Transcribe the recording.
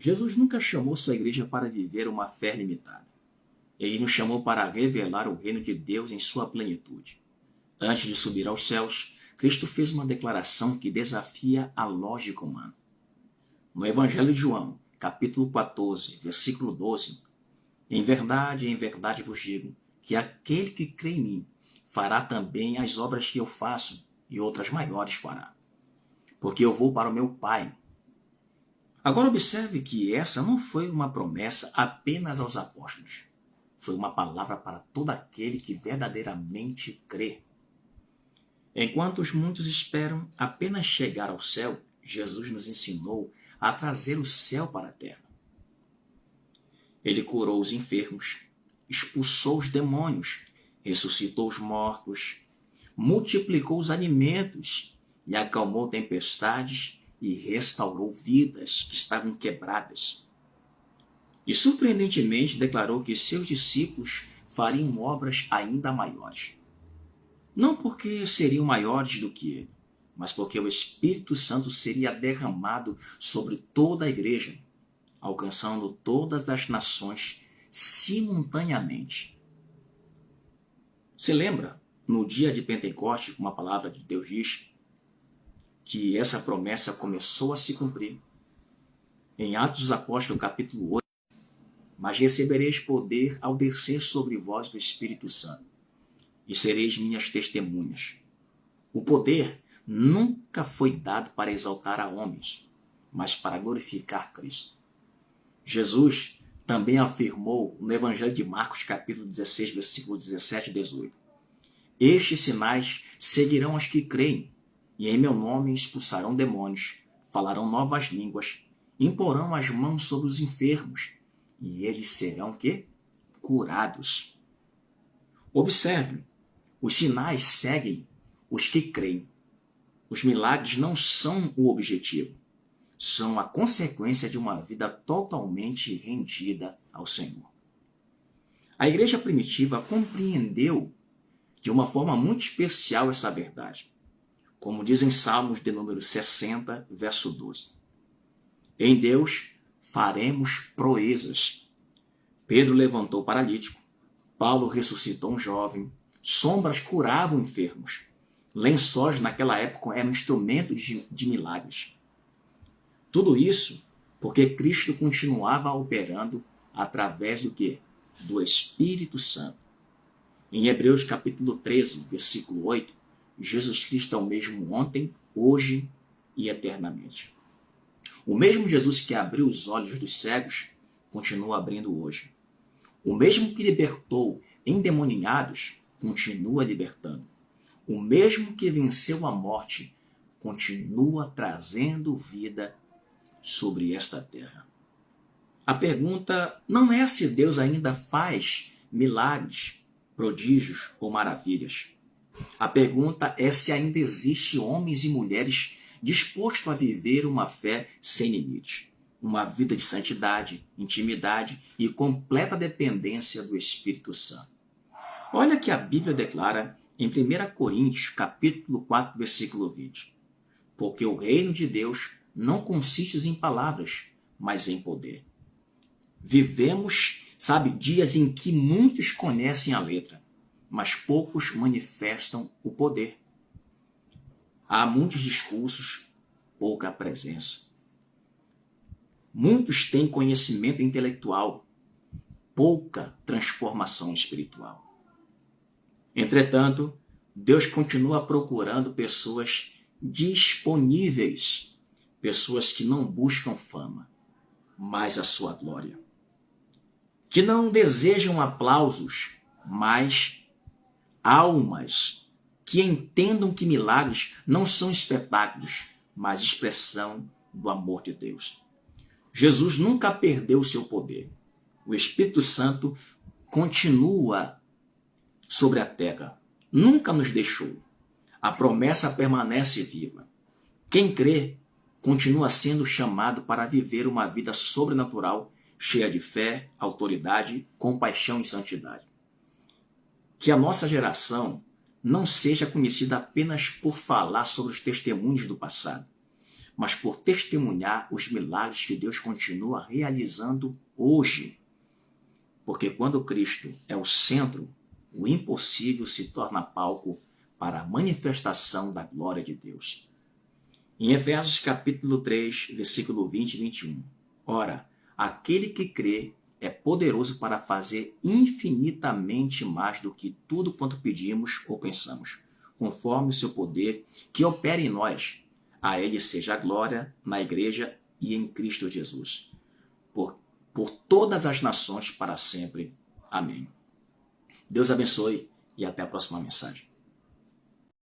Jesus nunca chamou sua igreja para viver uma fé limitada. Ele nos chamou para revelar o reino de Deus em sua plenitude. Antes de subir aos céus, Cristo fez uma declaração que desafia a lógica humana. No Evangelho de João, capítulo 14, versículo 12, em verdade vos digo, que aquele que crê em mim fará também as obras que eu faço, e outras maiores fará. Porque eu vou para o meu Pai. Agora observe que essa não foi uma promessa apenas aos apóstolos. Foi uma palavra para todo aquele que verdadeiramente crê. Enquanto muitos esperam apenas chegar ao céu, Jesus nos ensinou a trazer o céu para a terra. Ele curou os enfermos, expulsou os demônios, ressuscitou os mortos, multiplicou os alimentos e acalmou tempestades e restaurou vidas que estavam quebradas. E surpreendentemente declarou que seus discípulos fariam obras ainda maiores. Não porque seriam maiores do que ele, mas porque o Espírito Santo seria derramado sobre toda a igreja, alcançando todas as nações simultaneamente. Se lembra, no dia de Pentecostes, como a palavra de Deus diz, que essa promessa começou a se cumprir? Em Atos dos Apóstolos, capítulo 8, mas recebereis poder ao descer sobre vós o Espírito Santo, e sereis minhas testemunhas. O poder nunca foi dado para exaltar a homens, mas para glorificar Cristo. Jesus também afirmou no Evangelho de Marcos, capítulo 16, versículo 17 e 18. Estes sinais seguirão os que creem, e em meu nome expulsarão demônios, falarão novas línguas, imporão as mãos sobre os enfermos, e eles serão quê? Curados. Observe, os sinais seguem os que creem. Os milagres não são o objetivo, são a consequência de uma vida totalmente rendida ao Senhor. A igreja primitiva compreendeu de uma forma muito especial essa verdade, como diz em Salmos de número 60, verso 12. Em Deus faremos proezas. Pedro levantou o paralítico, Paulo ressuscitou um jovem, sombras curavam enfermos, lençóis naquela época eram instrumentos de milagres. Tudo isso porque Cristo continuava operando através do quê? Do Espírito Santo. Em Hebreus capítulo 13, versículo 8, Jesus Cristo é o mesmo ontem, hoje e eternamente. O mesmo Jesus que abriu os olhos dos cegos, continua abrindo hoje. O mesmo que libertou endemoniados, continua libertando. O mesmo que venceu a morte, continua trazendo vida sobre esta terra. A pergunta não é se Deus ainda faz milagres, prodígios ou maravilhas. A pergunta é se ainda existe homens e mulheres dispostos a viver uma fé sem limite, uma vida de santidade, intimidade e completa dependência do Espírito Santo. Olha que a Bíblia declara em 1 Coríntios, capítulo 4, versículo 20. Porque o reino de Deus não consiste em palavras, mas em poder. Vivemos, dias em que muitos conhecem a letra, mas poucos manifestam o poder. Há muitos discursos, pouca presença. Muitos têm conhecimento intelectual, pouca transformação espiritual. Entretanto, Deus continua procurando pessoas disponíveis, pessoas que não buscam fama, mas a sua glória. Que não desejam aplausos, mas almas que entendam que milagres não são espetáculos, mas expressão do amor de Deus. Jesus nunca perdeu o seu poder. O Espírito Santo continua sobre a terra. Nunca nos deixou. A promessa permanece viva. Quem crê continua sendo chamado para viver uma vida sobrenatural, cheia de fé, autoridade, compaixão e santidade. Que a nossa geração não seja conhecida apenas por falar sobre os testemunhos do passado, mas por testemunhar os milagres que Deus continua realizando hoje. Porque quando Cristo é o centro, o impossível se torna palco para a manifestação da glória de Deus. Em Efésios capítulo 3, versículo 20 e 21. Ora, aquele que crê é poderoso para fazer infinitamente mais do que tudo quanto pedimos ou pensamos, conforme o seu poder que opera em nós. A ele seja a glória na igreja e em Cristo Jesus, por todas as nações para sempre. Amém. Deus abençoe e até a próxima mensagem.